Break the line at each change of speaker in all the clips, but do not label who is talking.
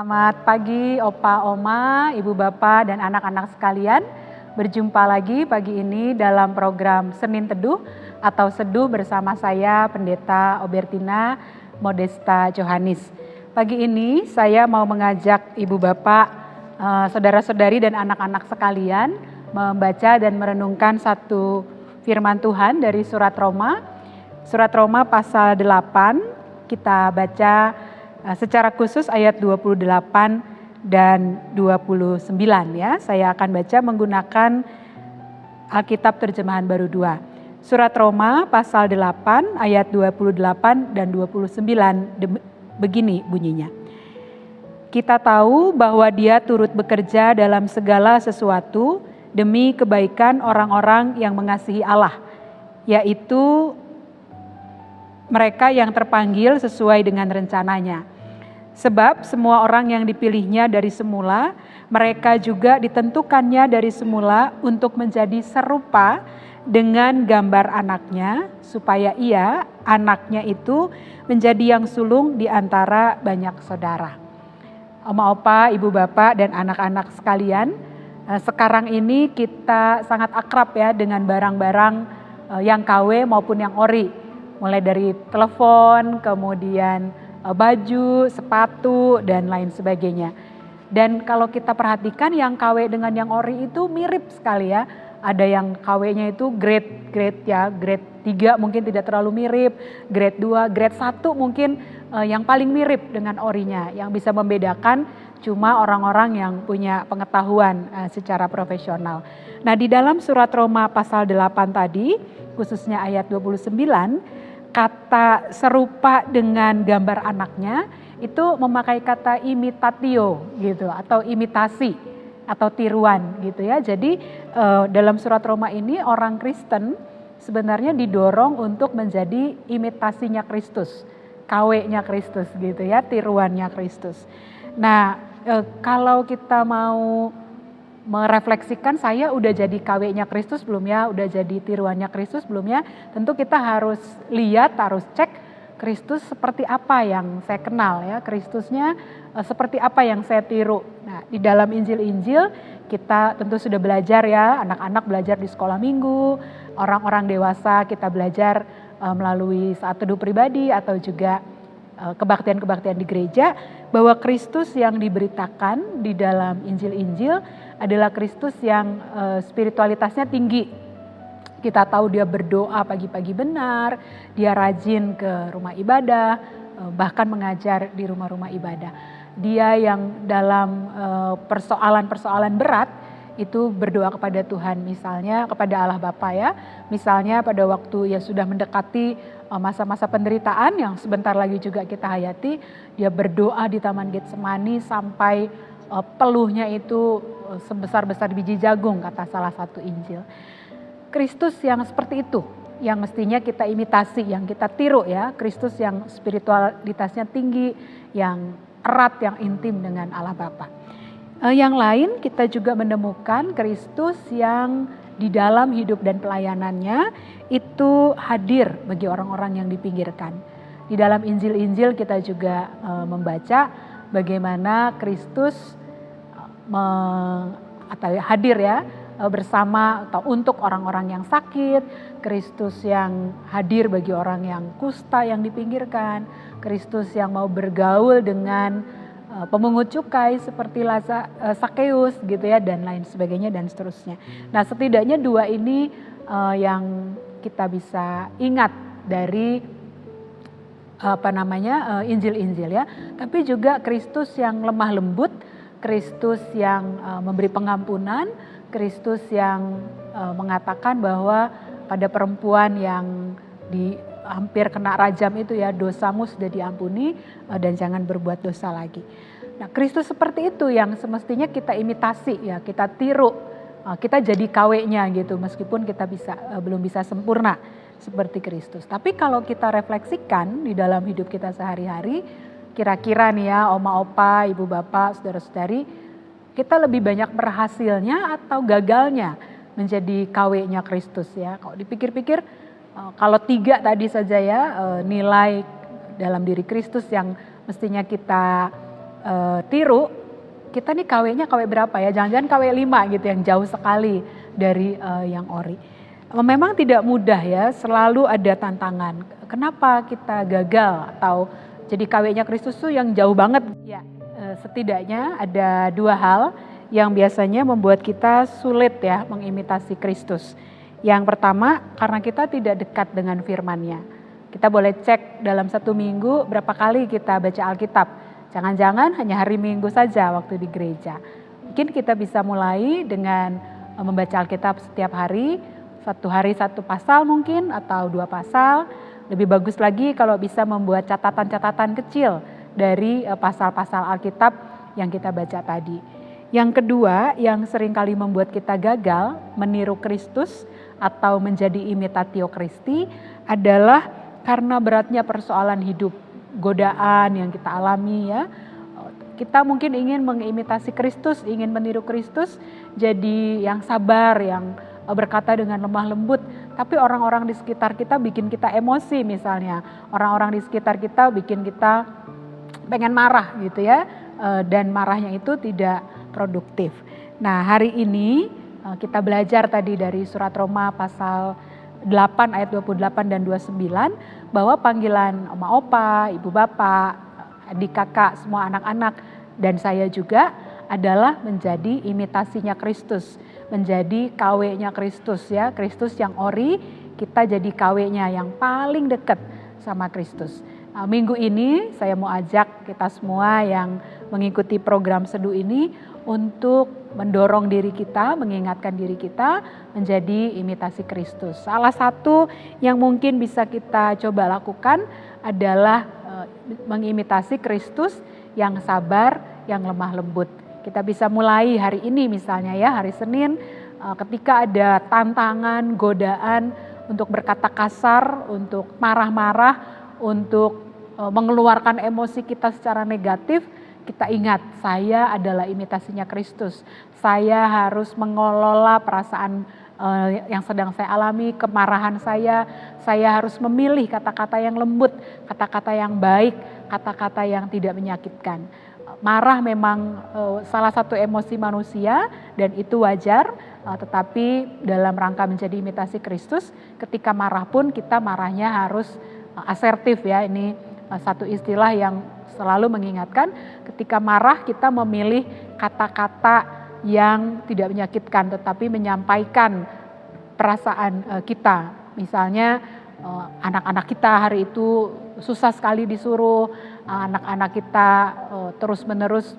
Selamat pagi Opa, Oma, Ibu Bapak dan anak-anak sekalian. Berjumpa lagi pagi ini dalam program Senin Teduh atau Seduh bersama saya Pendeta Obertina Modesta Johanis. Pagi ini saya mau mengajak Ibu Bapak, saudara-saudari dan anak-anak sekalian membaca dan merenungkan satu firman Tuhan dari surat Roma. Surat Roma pasal 8, kita baca secara khusus ayat 28 dan 29 ya. Saya akan baca menggunakan Alkitab terjemahan baru 2. Surat Roma pasal 8 ayat 28 dan 29 begini bunyinya. Kita tahu bahwa Dia turut bekerja dalam segala sesuatu demi kebaikan orang-orang yang mengasihi Allah, yaitu mereka yang terpanggil sesuai dengan rencananya. Sebab semua orang yang dipilihnya dari semula, mereka juga ditentukannya dari semula untuk menjadi serupa dengan gambar anaknya, supaya ia, anaknya itu, menjadi yang sulung di antara banyak saudara. Oma, opa, ibu bapak dan anak-anak sekalian, sekarang ini kita sangat akrab ya dengan barang-barang yang KW maupun yang ori. Mulai dari telepon, kemudian baju, sepatu, dan lain sebagainya. Dan kalau kita perhatikan yang KW dengan yang ori itu mirip sekali ya. Ada yang KW-nya itu grade ya, grade 3 mungkin tidak terlalu mirip, grade 2, grade 1 mungkin yang paling mirip dengan orinya. Yang bisa membedakan cuma orang-orang yang punya pengetahuan secara profesional. Nah, di dalam surat Roma pasal 8 tadi, khususnya ayat 29, kata serupa dengan gambar anaknya itu memakai kata imitatio gitu, atau imitasi atau tiruan gitu ya. Jadi dalam surat Roma ini orang Kristen sebenarnya didorong untuk menjadi imitasinya Kristus, KW-nya Kristus gitu ya, tiruannya Kristus. Nah, kalau kita mau merefleksikan, saya udah jadi KW-nya Kristus belum ya, udah jadi tiruannya Kristus belum ya, tentu kita harus lihat, harus cek Kristus seperti apa yang saya kenal ya, Kristusnya seperti apa yang saya tiru. Nah, di dalam Injil-Injil kita tentu sudah belajar ya, anak-anak belajar di sekolah minggu, orang-orang dewasa kita belajar melalui saat teduh pribadi atau juga kebaktian-kebaktian di gereja, bahwa Kristus yang diberitakan di dalam Injil-Injil adalah Kristus yang spiritualitasnya tinggi. Kita tahu dia berdoa pagi-pagi benar, dia rajin ke rumah ibadah, bahkan mengajar di rumah-rumah ibadah. Dia yang dalam persoalan-persoalan berat itu berdoa kepada Tuhan, misalnya kepada Allah Bapa ya. Misalnya pada waktu ya sudah mendekati masa-masa penderitaan yang sebentar lagi juga kita hayati, dia berdoa di Taman Getsemani sampai peluhnya itu sebesar-besar biji jagung, kata salah satu Injil. Kristus yang seperti itu yang mestinya kita imitasi, yang kita tiru ya. Kristus yang spiritualitasnya tinggi, yang erat, yang intim dengan Allah Bapa. Yang lain kita juga menemukan Kristus yang di dalam hidup dan pelayanannya itu hadir bagi orang-orang yang dipinggirkan. Di dalam Injil-Injil kita juga membaca bagaimana Kristus hadir ya bersama atau untuk orang-orang yang sakit, Kristus yang hadir bagi orang yang kusta yang dipinggirkan, Kristus yang mau bergaul dengan pemungut cukai seperti Sakeus gitu ya, dan lain sebagainya dan seterusnya. Nah, setidaknya dua ini yang kita bisa ingat dari Injil-Injil ya. Tapi juga Kristus yang lemah lembut, Kristus yang memberi pengampunan, Kristus yang mengatakan bahwa pada perempuan yang hampir kena rajam itu ya, dosamu sudah diampuni dan jangan berbuat dosa lagi. Nah, Kristus seperti itu yang semestinya kita imitasi ya, kita tiru, kita jadi KW-nya gitu, meskipun kita belum bisa sempurna seperti Kristus. Tapi kalau kita refleksikan di dalam hidup kita sehari-hari, kira-kira nih ya, oma opa, ibu bapak, saudara-saudari, kita lebih banyak berhasilnya atau gagalnya menjadi KW-nya Kristus ya. Kalau dipikir-pikir, kalau 3 tadi saja ya, nilai dalam diri Kristus yang mestinya kita tiru, kita nih KW-nya KW berapa ya? Jangan-jangan KW 5 gitu yang jauh sekali dari yang ori. Memang tidak mudah ya, selalu ada tantangan. Kenapa kita gagal atau jadi KW-nya Kristus tuh yang jauh banget? Ya, setidaknya ada 2 hal yang biasanya membuat kita sulit ya mengimitasi Kristus. Yang pertama, karena kita tidak dekat dengan firman-Nya. Kita boleh cek dalam 1 minggu berapa kali kita baca Alkitab. Jangan-jangan hanya hari Minggu saja waktu di gereja. Mungkin kita bisa mulai dengan membaca Alkitab setiap hari, 1 hari 1 pasal mungkin atau 2 pasal. Lebih bagus lagi kalau bisa membuat catatan-catatan kecil dari pasal-pasal Alkitab yang kita baca tadi. Yang kedua yang seringkali membuat kita gagal meniru Kristus atau menjadi imitatio Christi adalah karena beratnya persoalan hidup, godaan yang kita alami ya. Kita mungkin ingin mengimitasi Kristus, ingin meniru Kristus, jadi yang sabar, yang berkata dengan lemah lembut, tapi orang-orang di sekitar kita bikin kita emosi misalnya. Orang-orang di sekitar kita bikin kita pengen marah gitu ya, dan marahnya itu tidak produktif. Nah, hari ini kita belajar tadi dari surat Roma pasal 8 ayat 28 dan 29 bahwa panggilan oma opa, ibu bapak, adik kakak, semua anak-anak dan saya juga adalah menjadi imitasinya Kristus, menjadi KW-nya Kristus ya, Kristus yang ori, kita jadi KW-nya yang paling dekat sama Kristus. Minggu ini saya mau ajak kita semua yang mengikuti program seduh ini untuk mendorong diri kita, mengingatkan diri kita menjadi imitasi Kristus. Salah satu yang mungkin bisa kita coba lakukan adalah mengimitasi Kristus yang sabar, yang lemah lembut. Kita bisa mulai hari ini misalnya ya, hari Senin, ketika ada tantangan, godaan untuk berkata kasar, untuk marah-marah, untuk mengeluarkan emosi kita secara negatif, kita ingat saya adalah imitasinya Kristus. Saya harus mengelola perasaan yang sedang saya alami, kemarahan saya harus memilih kata-kata yang lembut, kata-kata yang baik, kata-kata yang tidak menyakitkan. Marah memang salah satu emosi manusia dan itu wajar, tetapi dalam rangka menjadi imitasi Kristus, ketika marah pun kita marahnya harus asertif ya. Ini satu istilah yang selalu mengingatkan ketika marah kita memilih kata-kata yang tidak menyakitkan tetapi menyampaikan perasaan kita. Misalnya anak-anak kita hari itu susah sekali disuruh, anak-anak kita terus-menerus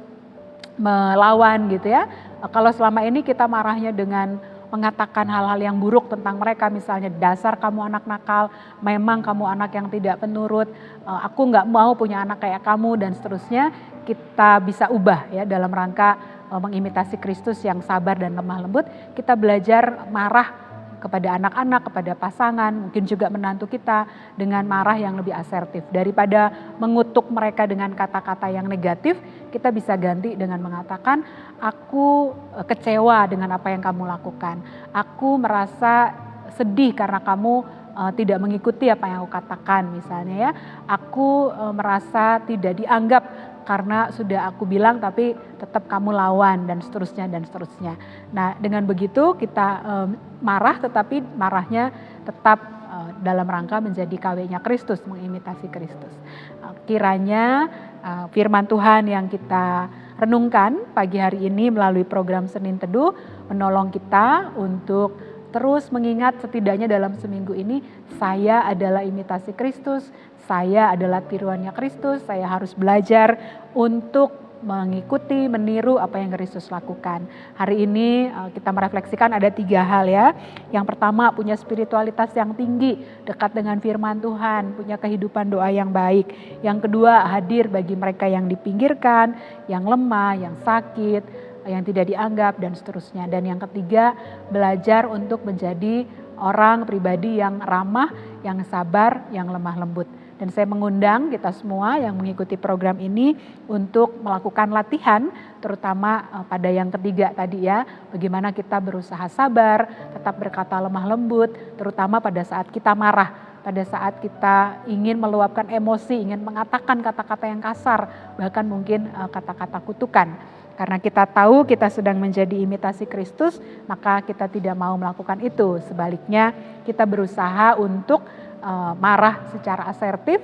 melawan gitu ya. Kalau selama ini kita marahnya dengan mengatakan hal-hal yang buruk tentang mereka, misalnya dasar kamu anak nakal, memang kamu anak yang tidak penurut, aku nggak mau punya anak kayak kamu dan seterusnya, kita bisa ubah ya dalam rangka mengimitasi Kristus yang sabar dan lemah lembut. Kita belajar marah kepada anak-anak, kepada pasangan, mungkin juga menantu kita dengan marah yang lebih asertif. Daripada mengutuk mereka dengan kata-kata yang negatif, kita bisa ganti dengan mengatakan, aku kecewa dengan apa yang kamu lakukan. Aku merasa sedih karena kamu tidak mengikuti apa yang aku katakan misalnya ya. Aku merasa tidak dianggap karena sudah aku bilang tapi tetap kamu lawan dan seterusnya dan seterusnya. Nah dengan begitu kita marah tetapi marahnya tetap dalam rangka menjadi KW-nya Kristus, mengimitasi Kristus. Kiranya firman Tuhan yang kita renungkan pagi hari ini melalui program Senin Teduh menolong kita untuk terus mengingat setidaknya dalam seminggu ini saya adalah imitasi Kristus, saya adalah tiruannya Kristus, saya harus belajar untuk mengikuti, meniru apa yang Kristus lakukan. Hari ini kita merefleksikan ada 3 hal ya. Yang pertama punya spiritualitas yang tinggi, dekat dengan firman Tuhan, punya kehidupan doa yang baik. Yang kedua hadir bagi mereka yang dipinggirkan, yang lemah, yang sakit, yang tidak dianggap dan seterusnya. Dan yang ketiga belajar untuk menjadi orang pribadi yang ramah, yang sabar, yang lemah lembut. Dan saya mengundang kita semua yang mengikuti program ini untuk melakukan latihan, terutama pada yang ketiga tadi ya, bagaimana kita berusaha sabar, tetap berkata lemah lembut, terutama pada saat kita marah. pada saat kita ingin meluapkan emosi, ingin mengatakan kata-kata yang kasar, bahkan mungkin kata-kata kutukan. Karena kita tahu kita sedang menjadi imitasi Kristus, maka kita tidak mau melakukan itu. Sebaliknya, kita berusaha untuk marah secara asertif,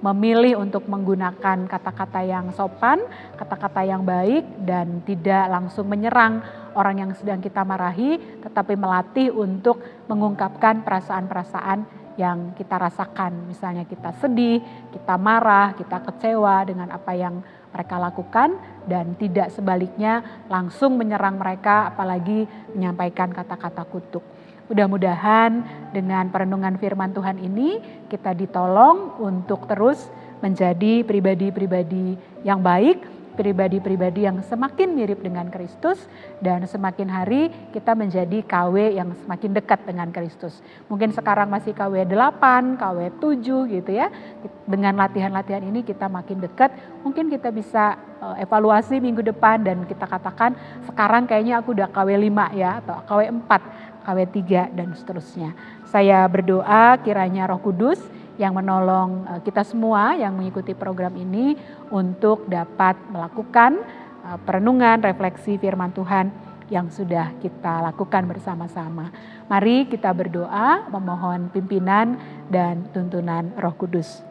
memilih untuk menggunakan kata-kata yang sopan, kata-kata yang baik, dan tidak langsung menyerang orang yang sedang kita marahi, tetapi melatih untuk mengungkapkan perasaan-perasaan yang kita rasakan. Misalnya kita sedih, kita marah, kita kecewa dengan apa yang mereka lakukan, dan tidak sebaliknya langsung menyerang mereka, apalagi menyampaikan kata-kata kutuk. Mudah-mudahan dengan perenungan firman Tuhan ini kita ditolong untuk terus menjadi pribadi-pribadi yang baik, pribadi-pribadi yang semakin mirip dengan Kristus, dan semakin hari kita menjadi KW yang semakin dekat dengan Kristus. Mungkin sekarang masih KW 8, KW 7 gitu ya. Dengan latihan-latihan ini kita makin dekat, mungkin kita bisa evaluasi minggu depan dan kita katakan sekarang kayaknya aku udah KW 5 ya, atau KW 4, KW 3 dan seterusnya. Saya berdoa kiranya Roh Kudus yang menolong kita semua yang mengikuti program ini untuk dapat melakukan perenungan, refleksi firman Tuhan yang sudah kita lakukan bersama-sama. Mari kita berdoa memohon pimpinan dan tuntunan Roh Kudus.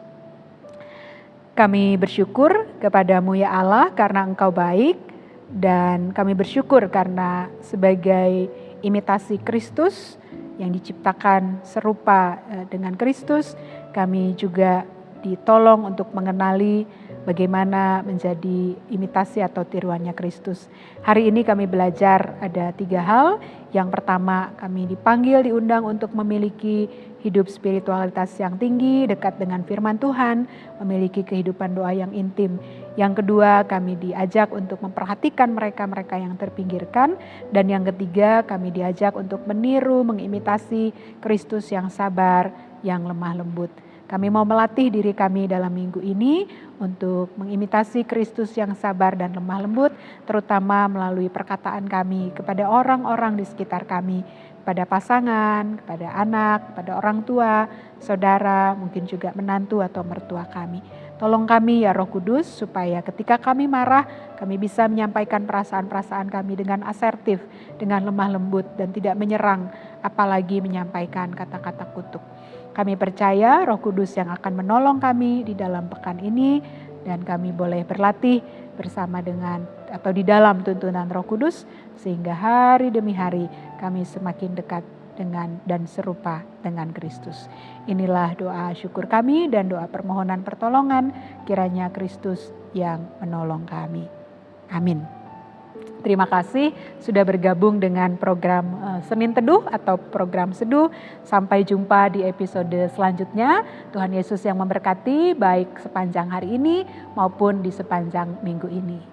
Kami bersyukur kepadamu ya Allah karena Engkau baik, dan kami bersyukur karena sebagai imitasi Kristus yang diciptakan serupa dengan Kristus, kami juga ditolong untuk mengenali bagaimana menjadi imitasi atau tiruannya Kristus. Hari ini kami belajar ada 3 hal. Yang pertama, kami dipanggil, diundang untuk memiliki hidup spiritualitas yang tinggi, dekat dengan firman Tuhan, memiliki kehidupan doa yang intim. Yang kedua, kami diajak untuk memperhatikan mereka-mereka yang terpinggirkan. Dan yang ketiga, kami diajak untuk meniru, mengimitasi Kristus yang sabar, yang lemah lembut. Kami mau melatih diri kami dalam minggu ini untuk mengimitasi Kristus yang sabar dan lemah lembut, terutama melalui perkataan kami kepada orang-orang di sekitar kami, kepada pasangan, kepada anak, kepada orang tua, saudara, mungkin juga menantu atau mertua kami. Tolong kami ya Roh Kudus, supaya ketika kami marah, kami bisa menyampaikan perasaan-perasaan kami dengan asertif, dengan lemah lembut, dan tidak menyerang, apalagi menyampaikan kata-kata kutuk. Kami percaya Roh Kudus yang akan menolong kami di dalam pekan ini, dan kami boleh berlatih bersama dengan atau di dalam tuntunan Roh Kudus, sehingga hari demi hari kami semakin dekat dengan dan serupa dengan Kristus. Inilah doa syukur kami dan doa permohonan pertolongan, kiranya Kristus yang menolong kami. Amin. Terima kasih sudah bergabung dengan program Senin Teduh atau program Seduh. Sampai jumpa di episode selanjutnya. Tuhan Yesus yang memberkati baik sepanjang hari ini maupun di sepanjang minggu ini.